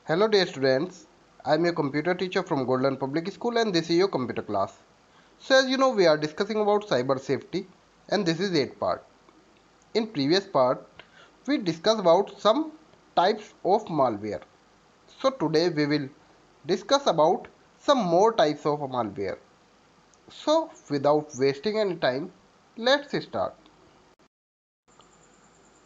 Hello dear students, I am your computer teacher from Golden Public School and this is your computer class. So as you know we are discussing about cyber safety and this is 8th part. In previous part we discussed about some types of malware. So today we will discuss about some more types of malware. So without wasting any time, let's start.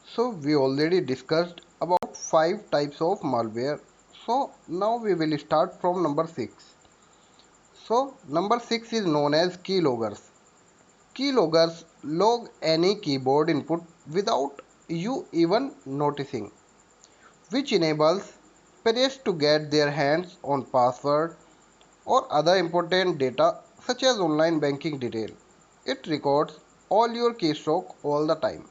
So we already discussed about 5 types of malware. So now we will start from number 6. So, number 6 is known as keyloggers. Keyloggers log any keyboard input without you even noticing, which enables players to get their hands on password or other important data such as online banking detail. It records all your keystroke all the time.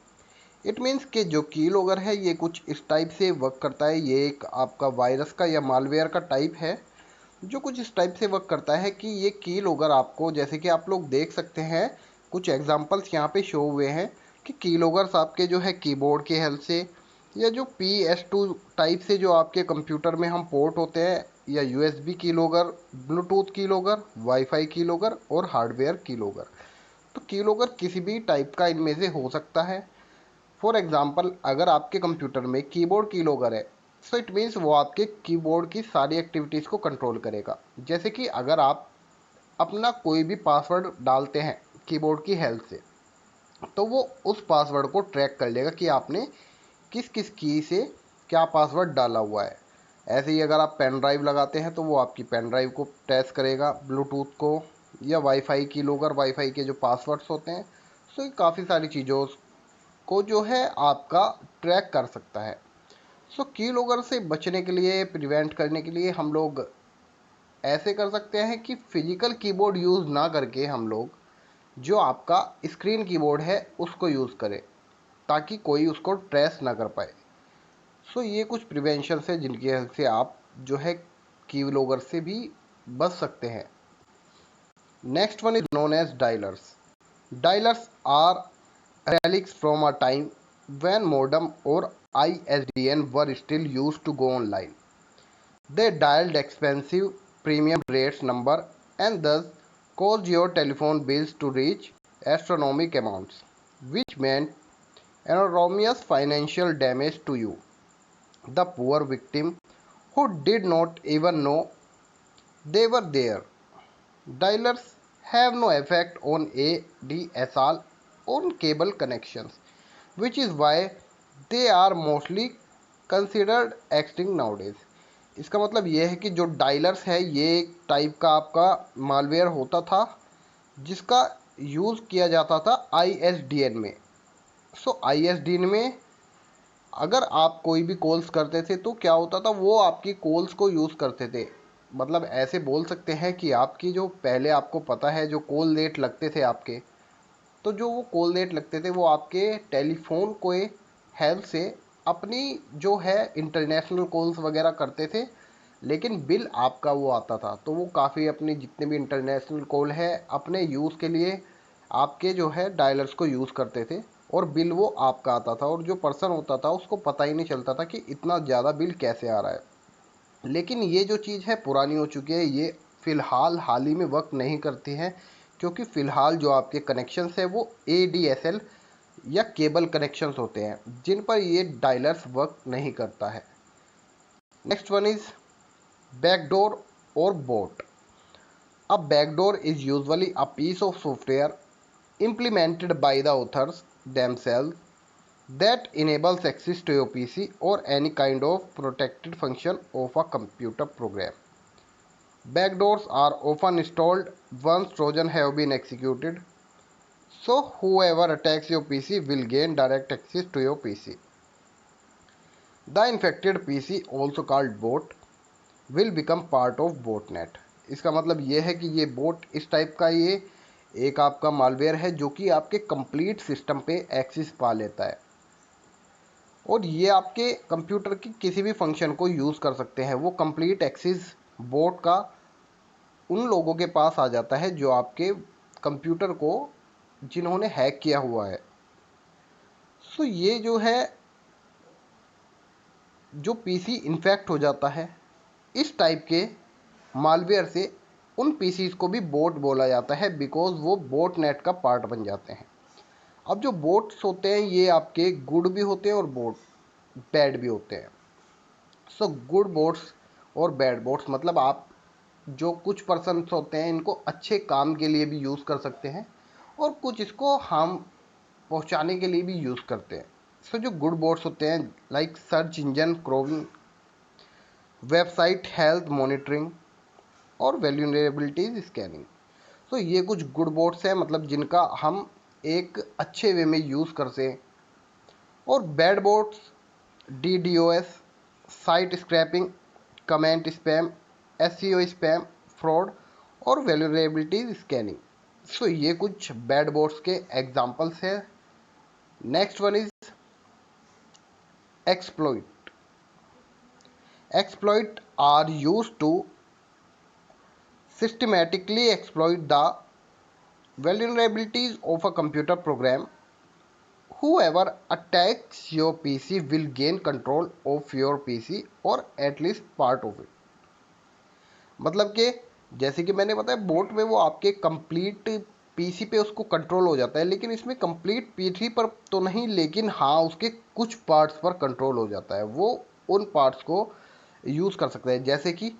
It means कि जो की logger है ये कुछ इस type से work करता है। ये एक आपका वायरस का या मालवेयर का टाइप है जो कुछ इस टाइप से वर्क करता है कि ये की लॉगर आपको, जैसे कि आप लोग देख सकते हैं कुछ एग्जांपल्स यहाँ पे शो हुए हैं कि की लॉगर्स आपके जो है कीबोर्ड के हेल्प से या जो PS2 टाइप से जो आपके कंप्यूटर में हम पोर्ट होते हैं या USB की लॉगर, ब्लूटूथ की लॉगर, वाईफाई की लॉगर और हार्डवेयर की लॉगर। तो की लॉगर किसी भी टाइप का इनमें से हो सकता है। फॉर एग्जाम्पल अगर आपके कंप्यूटर में कीबोर्ड कीलॉगर है सो इट मीन्स वो आपके कीबोर्ड की सारी एक्टिविटीज़ को कंट्रोल करेगा। जैसे कि अगर आप अपना कोई भी पासवर्ड डालते हैं कीबोर्ड की हेल्प से तो वो उस पासवर्ड को ट्रैक कर लेगा कि आपने किस किस की से क्या पासवर्ड डाला हुआ है। ऐसे ही अगर आप पेन ड्राइव लगाते हैं तो वो आपकी पेन ड्राइव को ट्रेस करेगा, ब्लूटूथ को या वाईफाई की लोगर, वाईफाई के जो पासवर्ड्स होते हैं। सो ये काफ़ी सारी चीज़ों को जो है आपका ट्रैक कर सकता है। सो की लॉगर से बचने के लिए, प्रिवेंट करने के लिए हम लोग ऐसे कर सकते हैं कि फिजिकल कीबोर्ड यूज़ ना करके हम लोग जो आपका स्क्रीन कीबोर्ड है उसको यूज़ करें ताकि कोई उसको ट्रेस ना कर पाए। सो ये कुछ प्रिवेंशन है जिनकी हेल्प से आप जो है की लॉगर से भी बच सकते हैं। Next one is known as dialers. Dialers are relics from a time when modem or ISDN were still used to go online. They dialed expensive premium rates number and thus caused your telephone bills to reach astronomical amounts, which meant enormous financial damage to you, the poor victim who did not even know they were there. Dialers have no effect on ADSL on cable connections, which is why they are mostly considered extinct nowadays. इसका मतलब ये है कि जो डायलर्स है ये एक type का आपका मालवेयर होता था जिसका यूज़ किया जाता था ISDN में। सो ISDN में अगर आप कोई भी कॉल्स करते थे तो क्या होता था, वो आपकी कॉल्स को यूज़ करते थे। मतलब ऐसे बोल सकते हैं कि आपकी जो पहले आपको पता है जो कॉल रेट लगते थे आपके, तो जो वो कॉल रेट लगते थे वो आपके टेलीफोन को हेल्प से अपनी जो है इंटरनेशनल कॉल्स वगैरह करते थे, लेकिन बिल आपका वो आता था। तो वो काफ़ी अपनी जितने भी इंटरनेशनल कॉल है अपने यूज़ के लिए आपके जो है डायलर्स को यूज़ करते थे और बिल वो आपका आता था और जो पर्सन होता था उसको पता ही नहीं चलता था कि इतना ज़्यादा बिल कैसे आ रहा है। लेकिन ये जो चीज़ है पुरानी हो चुकी है, ये फ़िलहाल हाल ही में वर्क नहीं करती है क्योंकि फ़िलहाल जो आपके कनेक्शंस है वो ADSL या केबल कनेक्शंस होते हैं जिन पर ये डायलर्स वर्क नहीं करता है। नेक्स्ट वन इज़ बैकडोर और boat. A backdoor is usually a piece of software implemented by the authors themselves that enables access to your PC or any kind of protected function of a computer program. Backdoors are often installed once Trojan have been executed, so whoever attacks your PC will gain direct access to your PC. The infected PC, also called bot, will become part of botnet. इसका मतलब ये है कि ये boat इस type का ये एक आपका मालवेयर है जो कि आपके कंप्लीट सिस्टम पे एक्सेस पा लेता है और ये आपके कंप्यूटर की किसी भी फंक्शन को यूज़ कर सकते हैं। वो कंप्लीट एक्सेस बोट का उन लोगों के पास आ जाता है जो आपके कंप्यूटर को जिन्होंने हैक किया हुआ है। सो ये जो है जो PC इन्फेक्ट हो जाता है इस टाइप के मालवेयर से उन पीसीज को भी बोट बोला जाता है, बिकॉज वो बोट नेट का पार्ट बन जाते हैं। अब जो बोट्स होते हैं ये आपके गुड भी होते हैं और बोट बैड भी होते हैं। सो गुड बोट्स और बैड बोट्स मतलब आप जो कुछ पर्सन्स होते हैं इनको अच्छे काम के लिए भी यूज़ कर सकते हैं और कुछ इसको हार्म पहुंचाने के लिए भी यूज़ करते हैं। सो जो गुड बोट्स होते हैं like search engine crawling, website health monitoring और वैल्यूरेबिलिटीज स्कैनिंग। सो ये कुछ गुड बोट्स हैं, मतलब जिनका हम एक अच्छे वे में यूज़ करते हैं। और bad bots DDoS, site scraping, comment spam, SEO spam, fraud और वैल्यूरेबिलिटी स्कैनिंग। सो ये कुछ बैड बोट्स के एग्जांपल्स हैं। Next one is exploit. Exploit are used to systematically exploit the vulnerabilities of a computer program. Whoever attacks your PC will gain control of your PC or at least part of it. मतलब कि जैसे कि मैंने बताया boat में वो आपके complete PC पे उसको कंट्रोल हो जाता है, लेकिन इसमें कंप्लीट पीसी पर तो नहीं, लेकिन हाँ उसके कुछ पार्ट्स पर कंट्रोल हो जाता है। वो उन पार्ट्स को यूज़ कर सकते हैं। जैसे कि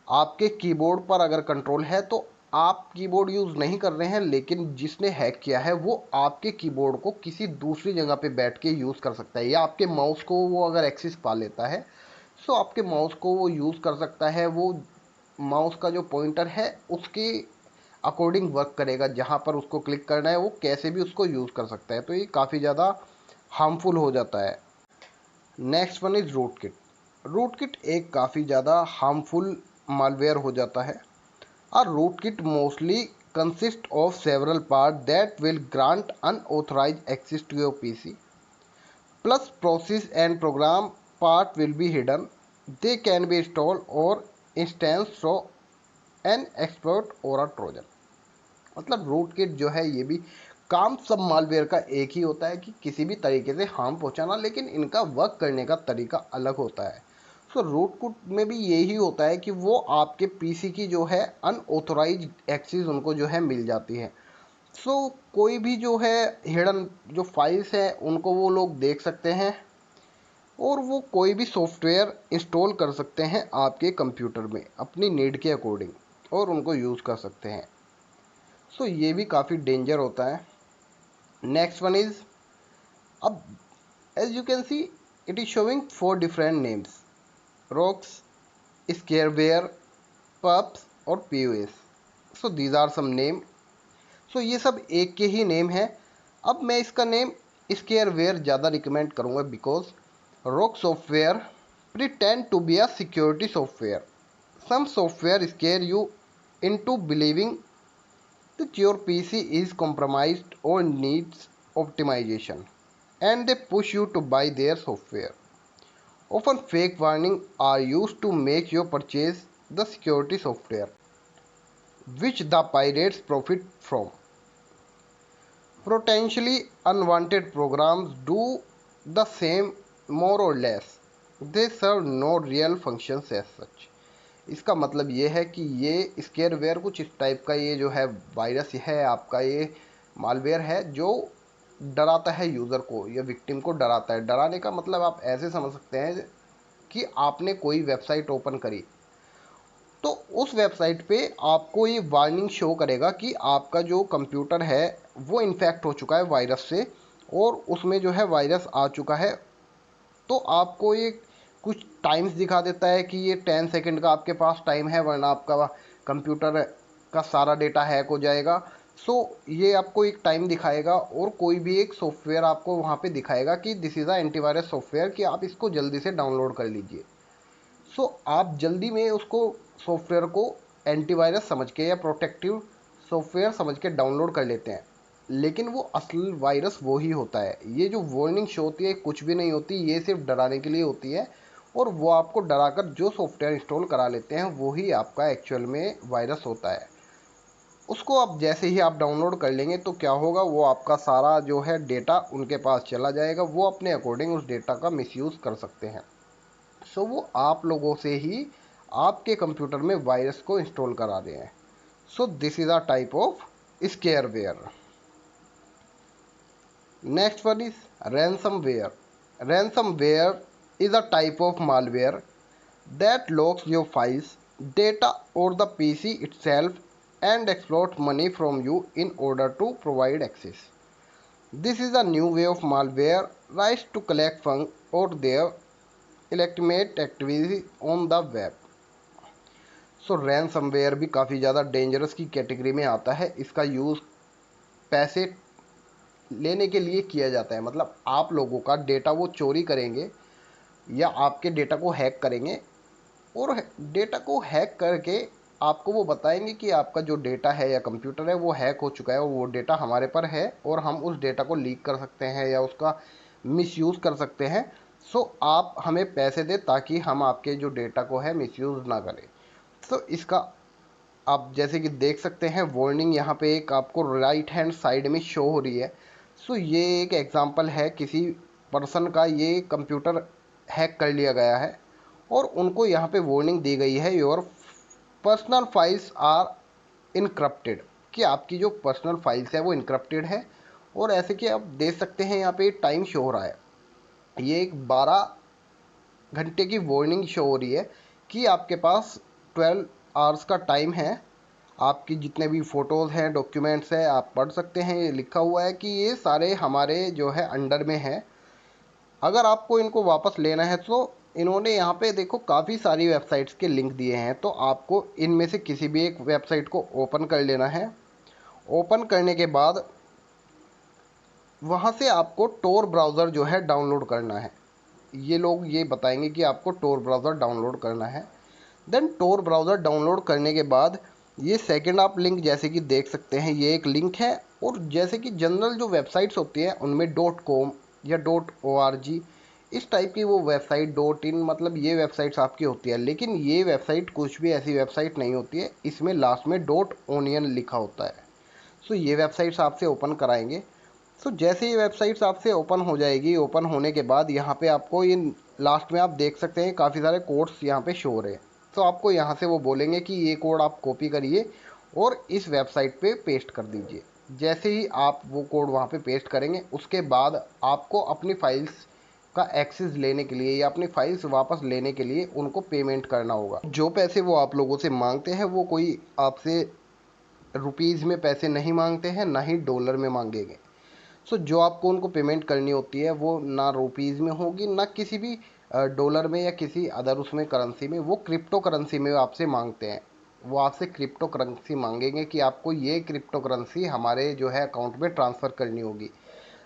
आपके कीबोर्ड पर अगर कंट्रोल है तो आप कीबोर्ड यूज़ नहीं कर रहे हैं, लेकिन जिसने हैक किया है वो आपके कीबोर्ड को किसी दूसरी जगह पे बैठ के यूज़ कर सकता है। या आपके माउस को वो अगर एक्सेस पा लेता है सो आपके माउस को वो यूज़ कर सकता है। वो माउस का जो पॉइंटर है उसके अकॉर्डिंग वर्क करेगा, जहाँ पर उसको क्लिक करना है वो कैसे भी उसको यूज़ कर सकता है। तो ये काफ़ी ज़्यादा हार्मफुल हो जाता है। Next one is rootkit. Rootkit एक काफ़ी ज़्यादा हार्मफुल मालवेयर हो जाता है। A rootkit mostly consists of several parts that will grant unauthorized access to your PC. Plus, process and program part will be hidden. They can be installed or instanced through an exploit or a trojan. मतलब root kit जो है ये भी काम सब malware का एक ही होता है कि किसी भी तरीके से हार्म पहुंचाना, लेकिन इनका वर्क करने का तरीका अलग होता है। सो रूट किट में भी यही होता है कि वो आपके पीसी की जो है अनऑथोराइज एक्सेस उनको जो है मिल जाती है। सो कोई भी जो है हिडन जो फाइल्स हैं उनको वो लोग देख सकते हैं और वो कोई भी सॉफ्टवेयर इंस्टॉल कर सकते हैं आपके कंप्यूटर में अपनी नीड के अकॉर्डिंग और उनको यूज़ कर सकते हैं। सो ये भी काफ़ी डेंजर होता है। नेक्स्ट वन इज, अब as you can see it is showing 4 different names, rocks, scareware, PUPs और POS। So these are some name. So ये सब एक के ही नेम है। अब मैं इसका नेम स्केयरवेयर ज़्यादा रिकमेंड करूँगा because rock software pretend to be a security software. Some software scare you into believing that your PC is compromised or needs optimization, and they push you to buy their software. Often fake warnings are used to make you purchase the security software, which the pirates profit from. Potentially unwanted programs do the same more or less. They serve no real functions as such. इसका मतलब ये है कि ये स्केयरवेयर कुछ इस type का ये जो है वायरस है आपका, ये मालवेयर है जो डराता है यूज़र को या विक्टिम को डराता है। डराने का मतलब आप ऐसे समझ सकते हैं कि आपने कोई वेबसाइट ओपन करी तो उस वेबसाइट पे आपको ये वार्निंग शो करेगा कि आपका जो कंप्यूटर है वो इन्फेक्ट हो चुका है वायरस से और उसमें जो है वायरस आ चुका है। तो आपको ये कुछ टाइम्स दिखा देता है कि ये 10 सेकंड का आपके पास टाइम है वरना आपका कंप्यूटर का सारा डेटा हैक हो जाएगा। सो ये आपको एक टाइम दिखाएगा और कोई भी एक सॉफ्टवेयर आपको वहाँ पे दिखाएगा कि this is a antivirus software, कि आप इसको जल्दी से डाउनलोड कर लीजिए। सो आप जल्दी में उसको सॉफ्टवेयर को एंटीवायरस समझ के या प्रोटेक्टिव सॉफ्टवेयर समझ के डाउनलोड कर लेते हैं, लेकिन वो असल वायरस वो ही होता है। ये जो वार्निंग शो होती है कुछ भी नहीं होती, ये सिर्फ डराने के लिए होती है और वो आपको डराकर जो सॉफ्टवेयर इंस्टॉल करा लेते हैं वो ही आपका एक्चुअल में वायरस होता है। उसको आप जैसे ही आप डाउनलोड कर लेंगे तो क्या होगा, वो आपका सारा जो है डेटा उनके पास चला जाएगा, वो अपने अकॉर्डिंग उस डेटा का मिसयूज़ कर सकते हैं। सो वो आप लोगों से ही आपके कंप्यूटर में वायरस को इंस्टॉल करा रहे हैं। So this is a type of scareware. Next one is ransomware. Ransomware is a type of malware that locks your files, data, or the PC itself and exploits money from you in order to provide access. This is a new way of malware rise to collect funds or their illegitimate activity on the web. So ransomware भी काफ़ी ज़्यादा dangerous की category में आता है। इसका use पैसे लेने के लिए किया जाता है, मतलब आप लोगों का डेटा वो चोरी करेंगे या आपके डेटा को हैक करेंगे और डेटा को हैक करके आपको वो बताएंगे कि आपका जो डेटा है या कंप्यूटर है वो हैक हो चुका है और वो डेटा हमारे पर है और हम उस डेटा को लीक कर सकते हैं या उसका मिसयूज़ कर सकते हैं। सो आप हमें पैसे दें ताकि हम आपके जो डेटा को है मिसयूज़ ना करें। तो इसका आप जैसे कि देख सकते हैं वार्निंग यहाँ पे एक आपको राइट हैंड साइड में शो हो रही है। सो ये एक एग्जांपल है किसी पर्सन का, ये कंप्यूटर हैक कर लिया गया है और उनको यहाँ पे वार्निंग दी गई है, your personal files are encrypted, कि आपकी जो पर्सनल फाइल्स है वो इनक्रप्टेड है। और ऐसे कि आप देख सकते हैं यहाँ पे टाइम शो हो रहा है, ये एक 12 घंटे की वार्निंग शो हो रही है कि आपके पास 12 आवर्स का टाइम है। आपकी जितने भी फ़ोटोज़ हैं, डॉक्यूमेंट्स हैं, आप पढ़ सकते हैं। ये लिखा हुआ है कि ये सारे हमारे जो है अंडर में हैं। अगर आपको इनको वापस लेना है तो इन्होंने यहाँ पे देखो काफ़ी सारी वेबसाइट्स के लिंक दिए हैं, तो आपको इनमें से किसी भी एक वेबसाइट को ओपन कर लेना है। ओपन करने के बाद वहाँ से आपको टोर ब्राउज़र जो है डाउनलोड करना है। ये लोग ये बताएंगे कि आपको टोर ब्राउज़र डाउनलोड करना है। देन टोर ब्राउज़र डाउनलोड करने के बाद ये सेकेंड आप लिंक जैसे कि देख सकते हैं, ये एक लिंक है। और जैसे कि जनरल जो वेबसाइट्स होती हैं उनमें .com या .org इस टाइप की वो वेबसाइट .in, मतलब ये वेबसाइट्स आपकी होती है। लेकिन ये वेबसाइट कुछ भी ऐसी वेबसाइट नहीं होती है, इसमें लास्ट में .onion लिखा होता है। सो ये वेबसाइट्स आपसे ओपन कराएंगे। सो जैसे ये वेबसाइट्स आपसे ओपन हो जाएगी, ओपन होने के बाद यहाँ पे आपको ये लास्ट में आप देख सकते हैं काफ़ी सारे कोड्स यहाँ पे शो हो रहे हैं। तो आपको यहाँ से वो बोलेंगे कि ये कोड आप कॉपी करिए और इस वेबसाइट पे पेस्ट कर दीजिए। जैसे ही आप वो कोड वहाँ पे पेस्ट करेंगे उसके बाद आपको अपनी फाइल्स का एक्सेस लेने के लिए या अपनी फाइल्स वापस लेने के लिए उनको पेमेंट करना होगा। जो पैसे वो आप लोगों से मांगते हैं वो कोई आपसे रुपीज़ में पैसे नहीं मांगते हैं, ना ही डॉलर में मांगेंगे। सो जो आपको उनको पेमेंट करनी होती है वो ना रुपीज़ में होगी, ना किसी भी डॉलर में या किसी अदर उसमें करेंसी में, वो क्रिप्टो करेंसी में आपसे मांगते हैं। वो आपसे क्रिप्टो करेंसी मांगेंगे कि आपको ये क्रिप्टो करेंसी हमारे जो है अकाउंट में ट्रांसफ़र करनी होगी।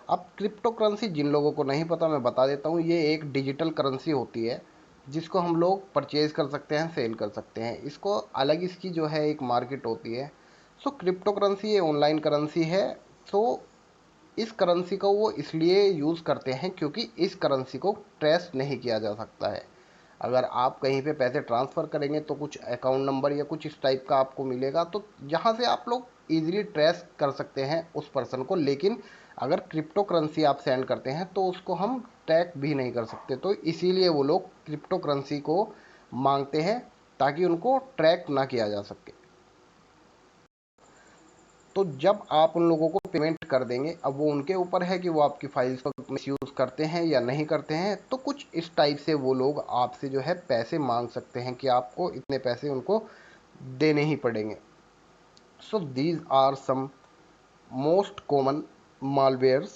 अब क्रिप्टो करेंसी जिन लोगों को नहीं पता मैं बता देता हूँ, ये एक डिजिटल करेंसी होती है जिसको हम लोग परचेज़ कर सकते हैं, सेल कर सकते हैं। इसको अलग इसकी जो है एक मार्केट होती है। सो क्रिप्टो करेंसी ये ऑनलाइन करेंसी है। सो इस करेंसी को वो इसलिए यूज़ करते हैं क्योंकि इस करेंसी को ट्रेस नहीं किया जा सकता है। अगर आप कहीं पे पैसे ट्रांसफ़र करेंगे तो कुछ अकाउंट नंबर या कुछ इस टाइप का आपको मिलेगा, तो जहाँ से आप लोग इजीली ट्रेस कर सकते हैं उस पर्सन को। लेकिन अगर क्रिप्टो करेंसी आप सेंड करते हैं तो उसको हम ट्रैक भी नहीं कर सकते, तो इसीलिए वो लोग क्रिप्टो करेंसी को मांगते हैं ताकि उनको ट्रैक ना किया जा सके। तो जब आप उन लोगों को पेमेंट कर देंगे, अब वो उनके ऊपर है कि वो आपकी फाइल्स को मिसयूज़ करते हैं या नहीं करते हैं। तो कुछ इस टाइप से वो लोग आपसे जो है पैसे मांग सकते हैं कि आपको इतने पैसे उनको देने ही पड़ेंगे। So these are some most common malwares.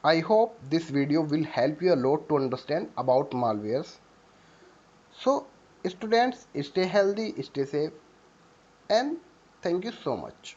I hope this video will help you a lot to understand about malwares. So students, stay healthy, stay safe, and thank you so much.